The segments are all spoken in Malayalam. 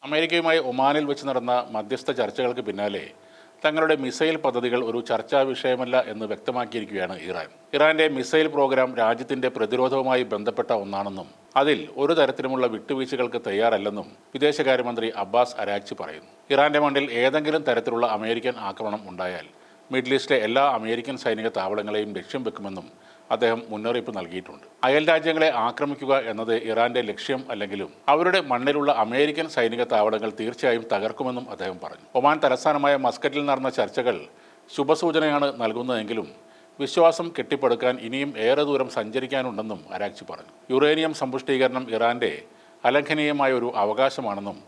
അമേരിക്കയുമായി ഒമാനിൽ വെച്ച് നടന്ന മധ്യസ്ഥ ചർച്ചകൾക്ക് പിന്നാലെ തങ്ങളുടെ മിസൈൽ പദ്ധതികൾ ഒരു ചർച്ചാ വിഷയമല്ല എന്ന് വ്യക്തമാക്കിയിരിക്കുകയാണ് ഇറാൻ. ഇറാന്റെ മിസൈൽ പ്രോഗ്രാം രാജ്യത്തിന്റെ പ്രതിരോധവുമായി ബന്ധപ്പെട്ട ഒന്നാണെന്നും അതിൽ ഒരു തരത്തിലുമുള്ള വിട്ടുവീഴ്ചകൾക്ക് തയ്യാറല്ലെന്നും വിദേശകാര്യമന്ത്രി അബ്ബാസ് അരാക്ചി പറയുന്നു. ഇറാന്റെ മണ്ണിൽ ഏതെങ്കിലും തരത്തിലുള്ള അമേരിക്കൻ ആക്രമണം ഉണ്ടായാൽ മിഡിൽ ഈസ്റ്റിലെ എല്ലാ അമേരിക്കൻ സൈനിക താവളങ്ങളെയും ലക്ഷ്യം വെക്കുമെന്നും അദ്ദേഹം മുന്നറിയിപ്പ് നൽകിയിട്ടുണ്ട്. അയൽ രാജ്യങ്ങളെ ആക്രമിക്കുക എന്നത് ഇറാന്റെ ലക്ഷ്യം അല്ലെങ്കിലും അവരുടെ മണ്ണിലുള്ള അമേരിക്കൻ സൈനിക താവളങ്ങൾ തീർച്ചയായും തകർക്കുമെന്നും അദ്ദേഹം പറഞ്ഞു. ഒമാൻ തലസ്ഥാനമായ മസ്കറ്റിൽ നടന്ന ചർച്ചകൾ ശുഭസൂചനയാണ് നൽകുന്നതെങ്കിലും വിശ്വാസം കെട്ടിപ്പടുക്കാൻ ഇനിയും ഏറെ ദൂരം സഞ്ചരിക്കാനുണ്ടെന്നും അരാക്ചി പറഞ്ഞു. യുറേനിയം സമ്പുഷ്ടീകരണം ഇറാന്റെ അലംഘനീയമായ ഒരു അവകാശമാണെന്നും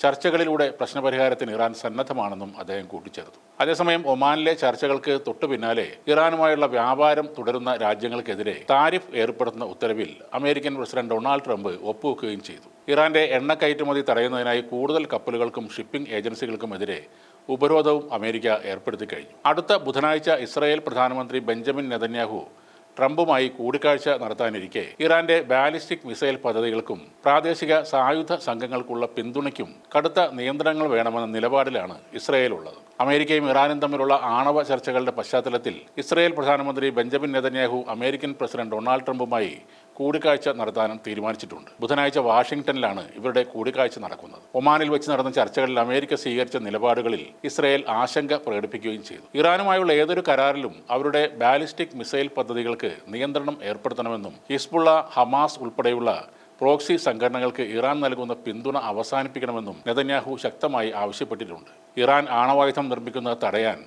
ചർച്ചകളിലൂടെ പ്രശ്നപരിഹാരത്തിന് ഇറാൻ സന്നദ്ധമാണെന്നും അദ്ദേഹം കൂട്ടിച്ചേർത്തു. അതേസമയം ഒമാനിലെ ചർച്ചകൾക്ക് തൊട്ടു പിന്നാലെ ഇറാനുമായുള്ള വ്യാപാരം തുടരുന്ന രാജ്യങ്ങൾക്കെതിരെ താരിഫ് ഏർപ്പെടുത്തുന്ന ഉത്തരവിൽ അമേരിക്കൻ പ്രസിഡന്റ് ഡൊണാൾഡ് ട്രംപ് ഒപ്പുവെക്കുകയും ചെയ്തു. ഇറാന്റെ എണ്ണ കയറ്റുമതി തടയുന്നതിനായി കൂടുതൽ കപ്പലുകൾക്കും ഷിപ്പിംഗ് ഏജൻസികൾക്കുമെതിരെ ഉപരോധവും അമേരിക്ക ഏർപ്പെടുത്തി കഴിഞ്ഞു. അടുത്ത ബുധനാഴ്ച ഇസ്രായേൽ പ്രധാനമന്ത്രി ബെഞ്ചമിൻ നെതന്യാഹു ട്രംപുമായി കൂടിക്കാഴ്ച നടത്താനിരിക്കെ ഇറാന്റെ ബാലിസ്റ്റിക് മിസൈൽ പദ്ധതികൾക്കും പ്രാദേശിക സായുധ സംഘങ്ങൾക്കുള്ള പിന്തുണയ്ക്കും കടുത്ത നിയന്ത്രണങ്ങൾ വേണമെന്ന നിലപാടിലാണ് ഇസ്രായേൽ ഉള്ളത്. അമേരിക്കയും ഇറാനും തമ്മിലുള്ള ആണവ ചർച്ചകളുടെ പശ്ചാത്തലത്തിൽ ഇസ്രായേൽ പ്രധാനമന്ത്രി Benjamin Netanyahu American president Donald ട്രംപുമായി കൂടിക്കാഴ്ച നടത്താനും തീരുമാനിച്ചിട്ടുണ്ട്. ബുധനാഴ്ച വാഷിംഗ്ടണിലാണ് ഇവരുടെ കൂടിക്കാഴ്ച നടക്കുന്നത്. ഒമാനിൽ വെച്ച് നടന്ന ചർച്ചകളിൽ അമേരിക്ക സ്വീകരിച്ച നിലപാടുകളിൽ ഇസ്രായേൽ ആശങ്ക പ്രകടിപ്പിക്കുകയും ചെയ്തു. ഇറാനുമായുള്ള ഏതൊരു കരാറിലും അവരുടെ ബാലിസ്റ്റിക് മിസൈൽ പദ്ധതികൾക്ക് നിയന്ത്രണം ഏർപ്പെടുത്തണമെന്നും ഹിസ്ബുള്ള, ഹമാസ് ഉൾപ്പെടെയുള്ള പ്രോക്സി സംഘടനകൾക്ക് ഇറാൻ നൽകുന്ന പിന്തുണ അവസാനിപ്പിക്കണമെന്നും നെതന്യാഹു ശക്തമായി ആവശ്യപ്പെട്ടിട്ടുണ്ട്. ഇറാൻ ആണവായുധം നിർമ്മിക്കുന്നത് തടയാൻ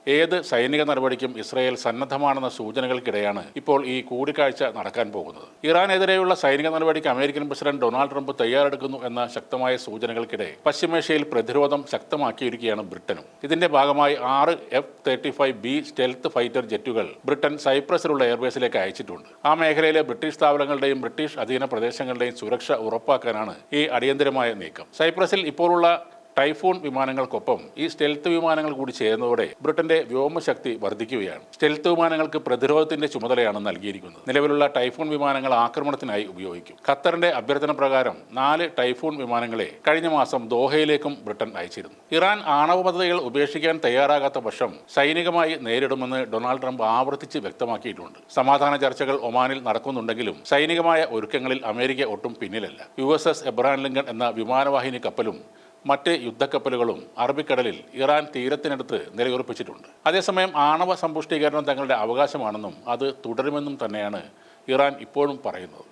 ഏത് സൈനിക നടപടിക്കും ഇസ്രായേൽ സന്നദ്ധമാണെന്ന സൂചനകൾക്കിടെയാണ് ഇപ്പോൾ ഈ കൂടിക്കാഴ്ച നടക്കാൻ പോകുന്നത്. ഇറാനെതിരെയുള്ള സൈനിക നടപടിക്ക് അമേരിക്കൻ പ്രസിഡന്റ് ഡൊണാൾഡ് ട്രംപ് തയ്യാറെടുക്കുന്നു എന്ന ശക്തമായ സൂചനകൾക്കിടെ പശ്ചിമേഷ്യയിൽ പ്രതിരോധം ശക്തമാക്കിയിരിക്കുകയാണ് ബ്രിട്ടനും. ഇതിന്റെ ഭാഗമായി 6 F-35B സ്റ്റെൽത്ത് ഫൈറ്റർ ജെറ്റുകൾ ബ്രിട്ടൻ സൈപ്രസിലുള്ള എയർബേസിലേക്ക് അയച്ചിട്ടുണ്ട്. ആ മേഖലയിലെ ബ്രിട്ടീഷ് സ്ഥാപനങ്ങളുടെയും ബ്രിട്ടീഷ് അധീന പ്രദേശങ്ങളുടെയും സുരക്ഷ ഉറപ്പാക്കാനാണ് ഈ അടിയന്തരമായ നീക്കം. സൈപ്രസിൽ ഇപ്പോഴുള്ള ടൈഫൂൺ വിമാനങ്ങൾക്കൊപ്പം ഈ സ്റ്റെൽത്ത് വിമാനങ്ങൾ കൂടി ചേർന്നതോടെ ബ്രിട്ടന്റെ വ്യോമശക്തി വർദ്ധിക്കുകയാണ്. സ്റ്റെൽത്ത് വിമാനങ്ങൾക്ക് പ്രതിരോധത്തിന്റെ ചുമതലയാണ് നൽകിയിരിക്കുന്നത്. നിലവിലുള്ള ടൈഫൂൺ വിമാനങ്ങൾ ആക്രമണത്തിനായി ഉപയോഗിക്കും. ഖത്തറിന്റെ അഭ്യർത്ഥന പ്രകാരം 4 ടൈഫൂൺ വിമാനങ്ങളെ കഴിഞ്ഞ മാസം ദോഹയിലേക്കും ബ്രിട്ടൻ അയച്ചിരുന്നു. ഇറാൻ ആണവ പദ്ധതികൾ ഉപേക്ഷിക്കാൻ തയ്യാറാകാത്ത പക്ഷം സൈനികമായി നേരിടുമെന്ന് ഡൊണാൾഡ് ട്രംപ് ആവർത്തിച്ച് വ്യക്തമാക്കിയിട്ടുണ്ട്. സമാധാന ചർച്ചകൾ ഒമാനിൽ നടക്കുന്നുണ്ടെങ്കിലും സൈനികമായ ഒരുക്കങ്ങളിൽ അമേരിക്ക ഒട്ടും പിന്നിലല്ല. USS എബ്രഹാം ലിങ്കൺ എന്ന വിമാനവാഹിനി കപ്പലും മറ്റ് യുദ്ധക്കപ്പലുകളും അറബിക്കടലിൽ ഇറാൻ തീരത്തിനടുത്ത് നിലയുറപ്പിച്ചിട്ടുണ്ട്. അതേസമയം ആണവ സമ്പുഷ്ടീകരണം തങ്ങളുടെ അവകാശമാണെന്നും അത് തുടരുമെന്നും തന്നെയാണ് ഇറാൻ ഇപ്പോഴും പറയുന്നത്.